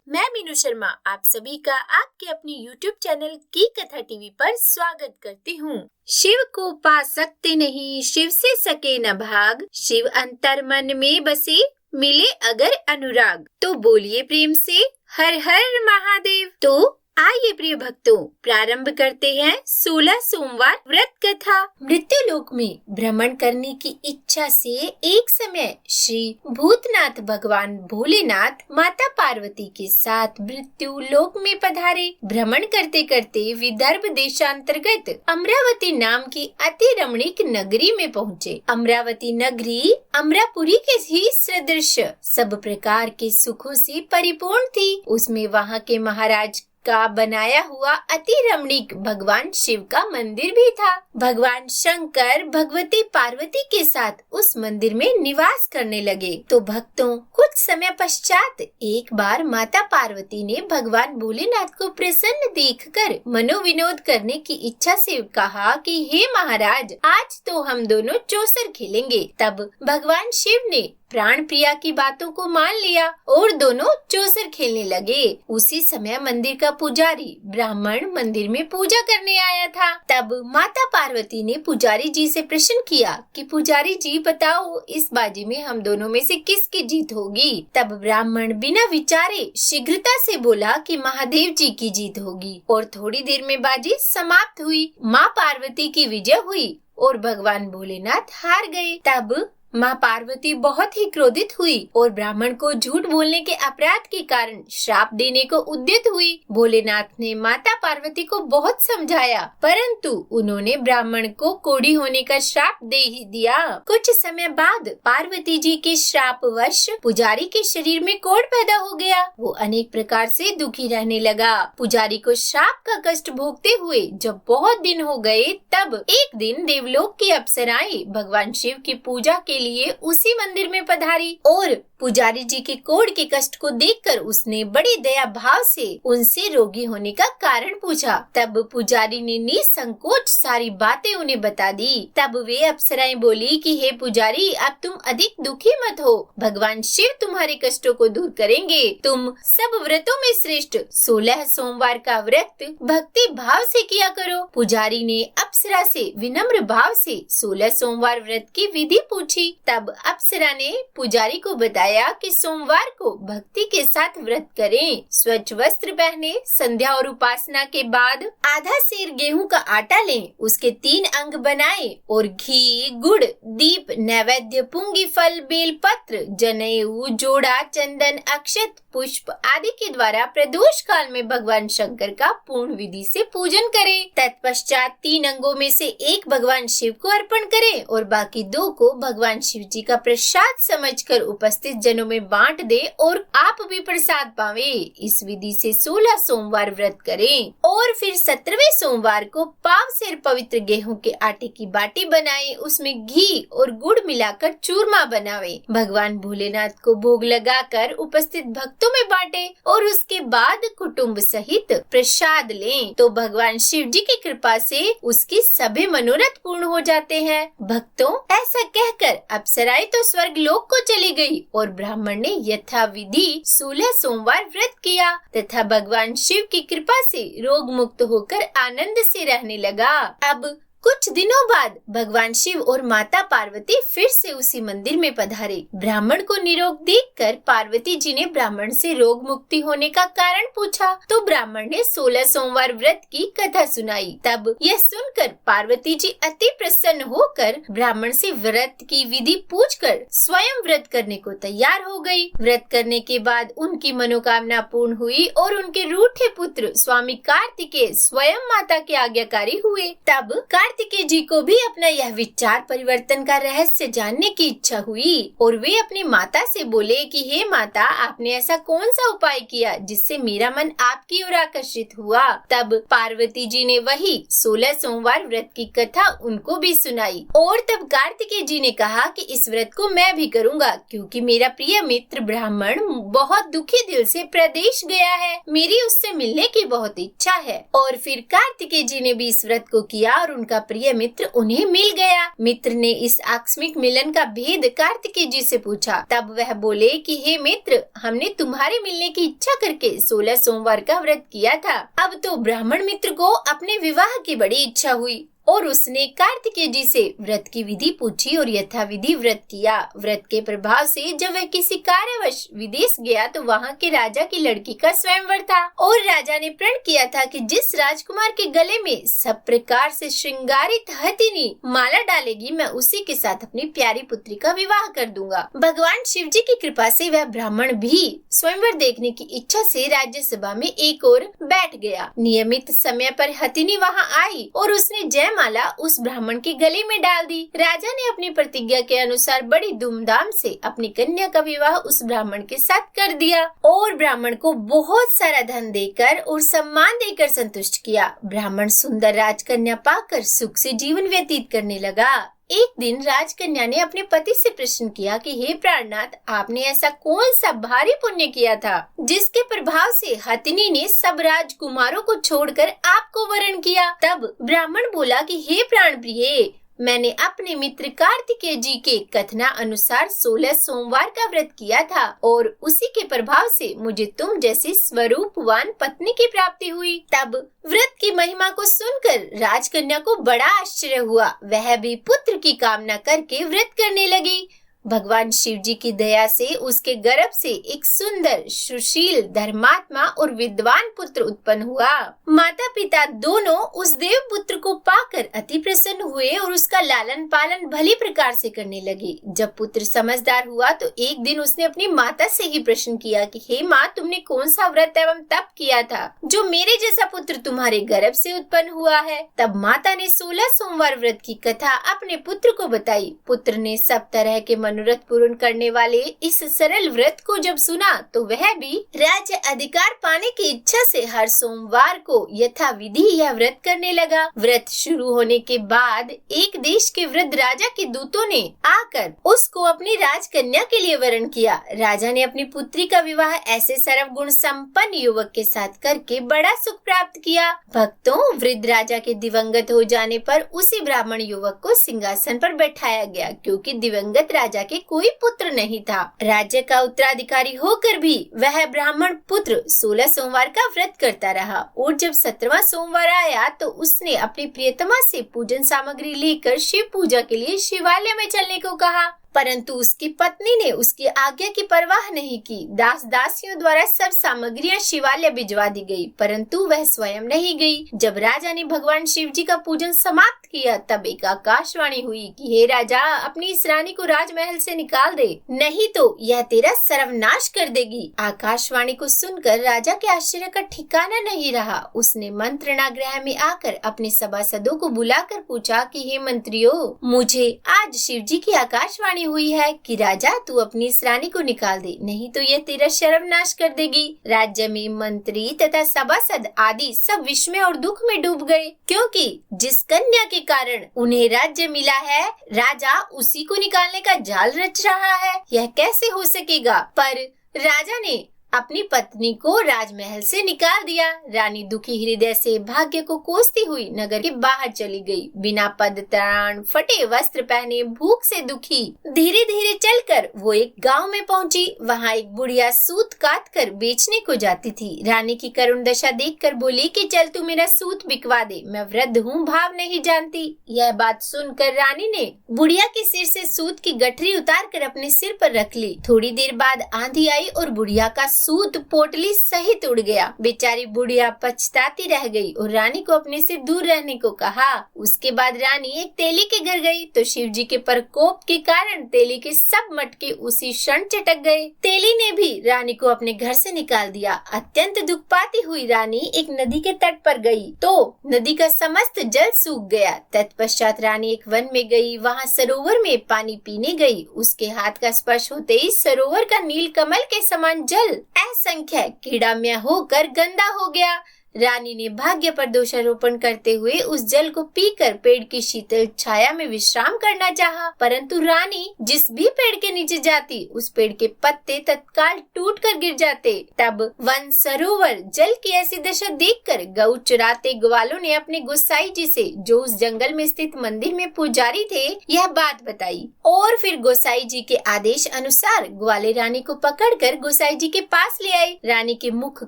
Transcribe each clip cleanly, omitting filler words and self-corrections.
मैं मीनू शर्मा आप सभी का आपके अपने YouTube चैनल की कथा टीवी पर स्वागत करती हूँ। शिव को पा सकते नहीं, शिव से सके न भाग, शिव अंतर मन में बसे, मिले अगर अनुराग। तो बोलिए प्रेम से हर हर महादेव। तो आइए प्रिय भक्तों, प्रारंभ करते हैं 16 सोमवार व्रत कथा। मृत्यु लोक में भ्रमण करने की इच्छा से एक समय श्री भूतनाथ भगवान भोलेनाथ माता पार्वती के साथ मृत्यु लोक में पधारे। भ्रमण करते करते विदर्भ देशांतर्गत अमरावती नाम की अति रमणीक नगरी में पहुँचे। अमरावती नगरी अमरापुरी के ही सदृश सब प्रकार के सुखों से परिपूर्ण थी। उसमें वहाँ के महाराज का बनाया हुआ अति रमणीक भगवान शिव का मंदिर भी था। भगवान शंकर भगवती पार्वती के साथ उस मंदिर में निवास करने लगे। तो भक्तों, कुछ समय पश्चात एक बार माता पार्वती ने भगवान भोलेनाथ को प्रसन्न देखकर मनोविनोद करने की इच्छा से कहा कि हे महाराज, आज तो हम दोनों चौसर खेलेंगे। तब भगवान शिव ने प्राण प्रिया की बातों को मान लिया और दोनों चौसर खेलने लगे। उसी समय मंदिर का पुजारी ब्राह्मण मंदिर में पूजा करने आया था। तब माता पार्वती ने पुजारी जी से प्रश्न किया कि पुजारी जी बताओ, इस बाजी में हम दोनों में से किसकी जीत होगी। तब ब्राह्मण बिना विचारे शीघ्रता से बोला कि महादेव जी की जीत होगी। और थोड़ी देर में बाजी समाप्त हुई। माँ पार्वती की विजय हुई और भगवान भोलेनाथ हार गए। तब माँ पार्वती बहुत ही क्रोधित हुई और ब्राह्मण को झूठ बोलने के अपराध के कारण श्राप देने को उद्यत हुई। भोलेनाथ ने माता पार्वती को बहुत समझाया, परंतु उन्होंने ब्राह्मण को कोढ़ी होने का श्राप दे ही दिया। कुछ समय बाद पार्वती जी के श्रापवश पुजारी के शरीर में कोढ़ पैदा हो गया। वो अनेक प्रकार से दुखी रहने लगा। पुजारी को श्राप का कष्ट भोगते हुए जब बहुत दिन हो गए, तब एक दिन देवलोक की अप्सराएं भगवान शिव की पूजा के लिए उसी मंदिर में पधारी और पुजारी जी के कोढ़ के कष्ट को देखकर उसने बड़ी दया भाव से उनसे रोगी होने का कारण पूछा। तब पुजारी ने निसंकोच सारी बातें उन्हें बता दी। तब वे अप्सराएं बोली कि हे पुजारी, अब तुम अधिक दुखी मत हो, भगवान शिव तुम्हारे कष्टों को दूर करेंगे। तुम सब व्रतों में श्रेष्ठ 16 सोमवार का व्रत भक्ति भाव से किया करो। पुजारी ने अप्सरा से विनम्र भाव से 16 सोमवार व्रत की विधि पूछी। तब अप्सरा ने पुजारी को बताया कि सोमवार को भक्ति के साथ व्रत करें, स्वच्छ वस्त्र पहने, संध्या और उपासना के बाद आधा सेर गेहूं का आटा लें, उसके 3 अंग बनाएं और घी, गुड़, दीप, नैवेद्य, पुंगी फल, बेल पत्र, जनेऊ, जोड़ा, चंदन, अक्षत, पुष्प आदि के द्वारा प्रदोष काल में भगवान शंकर का पूर्ण विधि से पूजन करें। तत्पश्चात 3 अंगों में से एक भगवान शिव को अर्पण करें और बाकी 2 को भगवान शिव जी का प्रसाद समझकर उपस्थित जनों में बांट दे और आप भी प्रसाद पावे। इस विधि से 16 सोमवार व्रत करें और फिर 17वें सोमवार को पाव सेर पवित्र गेहूं के आटे की बाटी बनाएं, उसमें घी और गुड़ मिलाकर चूरमा बनावे, भगवान भोलेनाथ को भोग लगाकर उपस्थित भक्तों में बांटे और उसके बाद कुटुंब सहित प्रसाद लें। तो भगवान शिव जी की कृपा से उसकी सभी मनोरथ पूर्ण हो जाते हैं। भक्तों, ऐसा कहकर अप्सराएं तो स्वर्ग लोक को चली गई और ब्राह्मण ने यथाविधि 16 सोमवार व्रत किया तथा भगवान शिव की कृपा से रोग मुक्त होकर आनंद से रहने लगा। अब कुछ दिनों बाद भगवान शिव और माता पार्वती फिर से उसी मंदिर में पधारे। ब्राह्मण को निरोग देखकर पार्वती जी ने ब्राह्मण से रोग मुक्ति होने का कारण पूछा। तो ब्राह्मण ने 16 सोमवार व्रत की कथा सुनाई। तब यह सुनकर पार्वती जी अति प्रसन्न होकर ब्राह्मण से व्रत की विधि पूछकर स्वयं व्रत करने को तैयार हो गई। व्रत करने के बाद उनकी मनोकामना पूर्ण हुई और उनके रूठे पुत्र स्वामी कार्तिकेय स्वयं माता के आज्ञाकारी हुए। तब कार्तिकेय जी को भी अपना यह विचार परिवर्तन का रहस्य जानने की इच्छा हुई और वे अपनी माता से बोले कि हे माता, आपने ऐसा कौन सा उपाय किया जिससे मेरा मन आपकी ओर आकर्षित हुआ। तब पार्वती जी ने वही 16 सोमवार व्रत की कथा उनको भी सुनाई और तब कार्तिकेय जी ने कहा कि इस व्रत को मैं भी करूँगा, क्योंकि मेरा प्रिय मित्र ब्राह्मण बहुत दुखी दिल से प्रदेश गया है, मेरी उससे मिलने की बहुत इच्छा है। और फिर कार्तिकेय जी ने भी इस व्रत को किया और उनका प्रिय मित्र उन्हें मिल गया। मित्र ने इस आकस्मिक मिलन का भेद कार्तिकेय जी से पूछा। तब वह बोले कि हे मित्र, हमने तुम्हारे मिलने की इच्छा करके 16 सोमवार का व्रत किया था। अब तो ब्राह्मण मित्र को अपने विवाह की बड़ी इच्छा हुई और उसने कार्तिकेय जी से व्रत की विधि पूछी और यथाविधि व्रत किया। व्रत के प्रभाव से जब वह किसी कार्यवश विदेश गया तो वहाँ के राजा की लड़की का स्वयंवर था और राजा ने प्रण किया था कि जिस राजकुमार के गले में सब प्रकार से श्रृंगारित हथिनी माला डालेगी, मैं उसी के साथ अपनी प्यारी पुत्री का विवाह कर दूंगा। भगवान शिव जी की कृपा से वह ब्राह्मण भी स्वयंवर देखने की इच्छा से राज्यसभा में एक ओर बैठ गया। नियमित समय पर हथिनी वहाँ आई और उसने जयमाला उस ब्राह्मण के गले में डाल दी। राजा ने अपनी प्रतिज्ञा के अनुसार बड़ी धूमधाम से अपनी कन्या का विवाह उस ब्राह्मण के साथ कर दिया और ब्राह्मण को बहुत सारा धन देकर और सम्मान देकर संतुष्ट किया। ब्राह्मण सुंदर राजकन्या पाकर सुख से जीवन व्यतीत करने लगा। एक दिन राजकन्या ने अपने पति से प्रश्न किया कि हे प्राणनाथ, आपने ऐसा कौन सा भारी पुण्य किया था जिसके प्रभाव से हथिनी ने सब राजकुमारों को छोड़कर आपको वरण किया? तब ब्राह्मण बोला कि हे प्राण प्रिय, मैंने अपने मित्र कार्तिकेय जी के कथना अनुसार 16 सोमवार का व्रत किया था और उसी के प्रभाव से मुझे तुम जैसी स्वरूपवान पत्नी की प्राप्ति हुई। तब व्रत की महिमा को सुनकर राजकन्या को बड़ा आश्चर्य हुआ। वह भी पुत्र की कामना करके व्रत करने लगी। भगवान शिव जी की दया से उसके गर्भ से एक सुंदर, सुशील, धर्मात्मा और विद्वान पुत्र उत्पन्न हुआ। माता पिता दोनों उस देव पुत्र को पाकर अति प्रसन्न हुए और उसका लालन पालन भली प्रकार से करने लगे। जब पुत्र समझदार हुआ तो एक दिन उसने अपनी माता से ही प्रश्न किया कि हे माँ, तुमने कौन सा व्रत एवं तप किया था जो मेरे जैसा पुत्र तुम्हारे गर्भ से उत्पन्न हुआ है? तब माता ने 16 सोमवार व्रत की कथा अपने पुत्र को बताई। पुत्र ने सब तरह के मनोरथ पूर्ण करने वाले इस सरल व्रत को जब सुना तो वह भी राज्य अधिकार पाने की इच्छा से हर सोमवार को यथाविधि यह व्रत करने लगा। व्रत शुरू होने के बाद एक देश के वृद्ध राजा के दूतों ने आकर उसको अपनी राजकन्या के लिए वरण किया। राजा ने अपनी पुत्री का विवाह ऐसे सर्वगुण संपन्न युवक के साथ करके बड़ा सुख प्राप्त किया। भक्तों, वृद्ध राजा के दिवंगत हो जाने पर उसी ब्राह्मण युवक को सिंहासन पर बैठाया गया, क्योंकि दिवंगत राजा के कोई पुत्र नहीं था। राज्य का उत्तराधिकारी होकर भी वह ब्राह्मण पुत्र 16 सोमवार का व्रत करता रहा और जब 17वां सोमवार आया तो उसने अपनी प्रियतमा से पूजन सामग्री लेकर शिव पूजा के लिए शिवालय में चलने को कहा, परंतु उसकी पत्नी ने उसकी आज्ञा की परवाह नहीं की। दास दासियों द्वारा सब सामग्रियां शिवालय भिजवा दी गई, परंतु वह स्वयं नहीं गई। जब राजा ने भगवान शिव जी का पूजन समाप्त किया तब एक आकाशवाणी हुई कि हे राजा, अपनी इस रानी को राजमहल से निकाल दे, नहीं तो यह तेरा सर्वनाश कर देगी। आकाशवाणी को सुनकर राजा के आश्चर्य का ठिकाना नहीं रहा। उसने मंत्रणागृह में आकर अपने सभासदों को बुलाकर पूछा कि हे मंत्रियों, मुझे आज शिव जी की आकाशवाणी हुई है कि राजा तू अपनी इस रानी को निकाल दे, नहीं तो यह तेरा सर्वनाश कर देगी। राज्य में मंत्री तथा सभासद आदि सब विस्मय और दुख में डूब गए, क्योंकि जिस कन्या के कारण उन्हें राज्य मिला है, राजा उसी को निकालने का जाल रच रहा है। यह कैसे हो सकेगा? पर राजा ने अपनी पत्नी को राजमहल से निकाल दिया। रानी दुखी हृदय से भाग्य को कोसती हुई नगर के बाहर चली गई। बिना पद त्राण, फटे वस्त्र पहने, भूख से दुखी धीरे धीरे चलकर वो एक गांव में पहुंची। वहां एक बुढ़िया सूत काट कर बेचने को जाती थी। रानी की करुण दशा देखकर बोली कि चल तू मेरा सूत बिकवा दे, मैं वृद्ध हूँ, भाव नहीं जानती। यह बात सुनकर रानी ने बुढ़िया के सिर से सूत की गठरी उतार कर अपने सिर पर रख ली। थोड़ी देर बाद आंधी आई और बुढ़िया का सूत पोटली सहित उड़ गया। बेचारी बुढ़िया पछताती रह गई और रानी को अपने से दूर रहने को कहा। उसके बाद रानी एक तेली के घर गई तो शिव जी के प्रकोप के कारण तेली के सब मटके उसी क्षण चटक गए। तेली ने भी रानी को अपने घर से निकाल दिया। अत्यंत दुख पाती हुई रानी एक नदी के तट पर गई तो नदी का समस्त जल सूख गया। तत्पश्चात रानी एक वन में गई, वहाँ सरोवर में पानी पीने गई। उसके हाथ का स्पर्श होते ही सरोवर का नील कमल के समान जल असंख्य कीड़ामय होकर गंदा हो गया। रानी ने भाग्य पर दोषारोपण करते हुए उस जल को पीकर पेड़ की शीतल छाया में विश्राम करना चाहा, परंतु रानी जिस भी पेड़ के नीचे जाती उस पेड़ के पत्ते तत्काल टूटकर गिर जाते। तब वन सरोवर जल की ऐसी दशा देखकर गऊ चुराते ग्वालों ने अपने गोसाई जी से, जो उस जंगल में स्थित मंदिर में पुजारी थे, यह बात बताई और फिर गोसाई जी के आदेश अनुसार ग्वाले रानी को पकड़कर गोसाई जी के पास ले आए। रानी के मुख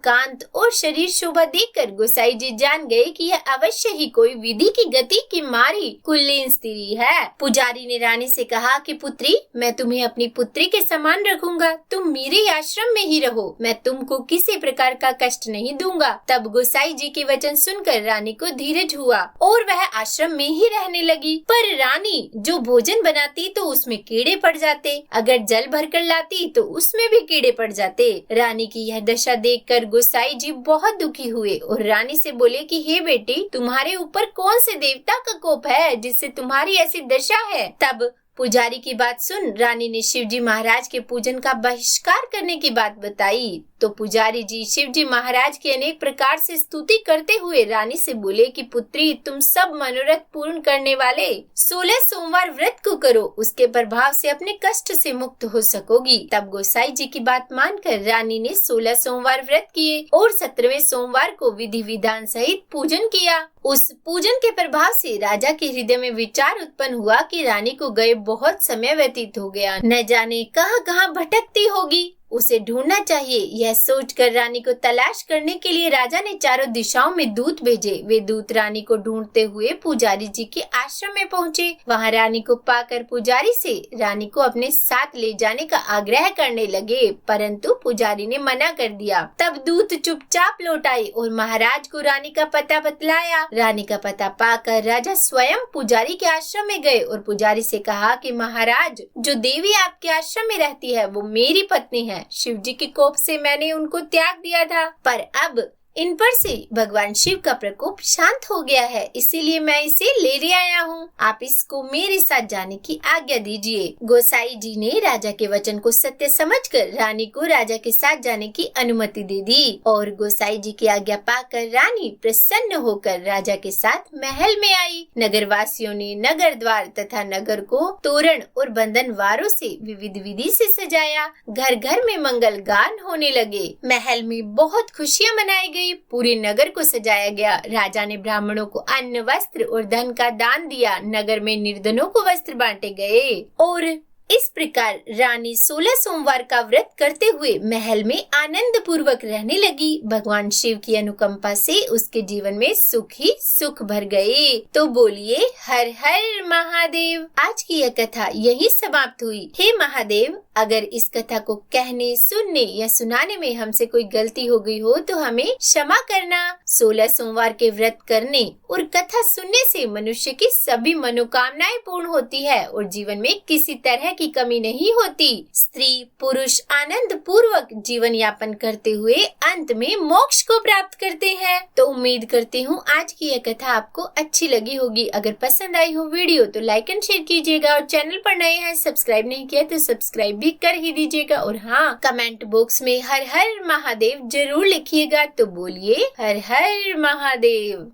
कांत और शरीर शोभा देखकर गोसाई जी जान गए कि यह अवश्य ही कोई विधि की गति की मारी कुलीन स्त्री है। पुजारी ने रानी से कहा कि पुत्री, मैं तुम्हें अपनी पुत्री के समान रखूंगा, तुम मेरे आश्रम में ही रहो, मैं तुमको किसी प्रकार का कष्ट नहीं दूंगा। तब गोसाई जी के वचन सुनकर रानी को धीरज हुआ और वह आश्रम में ही रहने लगी। पर रानी जो भोजन बनाती तो उसमें कीड़े पड़ जाते, अगर जल भरकर लाती तो उसमें भी कीड़े पड़ जाते। रानी की यह दशा देखकर गोसाई जी बहुत दुखी हुए और रानी से बोले कि हे बेटी, तुम्हारे ऊपर कौन से देवता का कोप है जिससे तुम्हारी ऐसी दशा है। तब पुजारी की बात सुन रानी ने शिवजी महाराज के पूजन का बहिष्कार करने की बात बताई। तो पुजारी जी शिवजी महाराज की अनेक प्रकार से स्तुति करते हुए रानी से बोले कि पुत्री, तुम सब मनोरथ पूर्ण करने वाले 16 सोमवार व्रत को करो, उसके प्रभाव से अपने कष्ट से मुक्त हो सकोगी। तब गोसाई जी की बात मानकर रानी ने 16 सोमवार व्रत किए और 17वें सोमवार को विधि विधान सहित पूजन किया। उस पूजन के प्रभाव से राजा के हृदय में विचार उत्पन्न हुआ कि रानी को गए बहुत समय व्यतीत हो गया, न जाने कहां भटकती होगी, उसे ढूंढना चाहिए। यह सोचकर रानी को तलाश करने के लिए राजा ने चारों दिशाओं में दूत भेजे। वे दूत रानी को ढूंढते हुए पुजारी जी के आश्रम में पहुंचे। वहां रानी को पाकर पुजारी से रानी को अपने साथ ले जाने का आग्रह करने लगे, परंतु पुजारी ने मना कर दिया। तब दूत चुपचाप लौट आए और महाराज को रानी का पता बतलाया। रानी का पता पाकर राजा स्वयं पुजारी के आश्रम में गए और पुजारी से कहा कि महाराज, जो देवी आपके आश्रम में रहती है वो मेरी पत्नी है। शिव जी के कोप से मैंने उनको त्याग दिया था, पर अब इन पर से भगवान शिव का प्रकोप शांत हो गया है, इसीलिए मैं इसे ले आया हूँ। आप इसको मेरे साथ जाने की आज्ञा दीजिए। गोसाई जी ने राजा के वचन को सत्य समझकर रानी को राजा के साथ जाने की अनुमति दे दी और गोसाई जी की आज्ञा पाकर रानी प्रसन्न होकर राजा के साथ महल में आई। नगर वासियों ने नगर द्वार तथा नगर को तोरण और बंधन वारों से विविध विधि से सजाया। घर घर में मंगल गान होने लगे। महल में बहुत खुशियाँ मनाई गई। पूरे नगर को सजाया गया। राजा ने ब्राह्मणों को अन्न, वस्त्र और धन का दान दिया। नगर में निर्धनों को वस्त्र बांटे गए और इस प्रकार रानी 16 सोमवार का व्रत करते हुए महल में आनंद पूर्वक रहने लगी। भगवान शिव की अनुकंपा से उसके जीवन में सुख ही सुख भर गए। तो बोलिए हर हर महादेव। आज की यह कथा यही समाप्त हुई। हे महादेव, अगर इस कथा को कहने, सुनने या सुनाने में हमसे कोई गलती हो गई हो तो हमें क्षमा करना। 16 सोमवार के व्रत करने और कथा सुनने से मनुष्य की सभी मनोकामनाएं पूर्ण होती है और जीवन में किसी तरह की कमी नहीं होती। स्त्री पुरुष आनंद पूर्वक जीवन यापन करते हुए अंत में मोक्ष को प्राप्त करते हैं। तो उम्मीद करती हूँ आज की यह कथा आपको अच्छी लगी होगी। अगर पसंद आई हो वीडियो तो लाइक एंड शेयर कीजिएगा और चैनल पर नए हैं, सब्सक्राइब नहीं किया तो सब्सक्राइब भी कर ही दीजिएगा। और हाँ, कमेंट बॉक्स में हर हर महादेव जरूर लिखिएगा। तो बोलिए हर हर महादेव।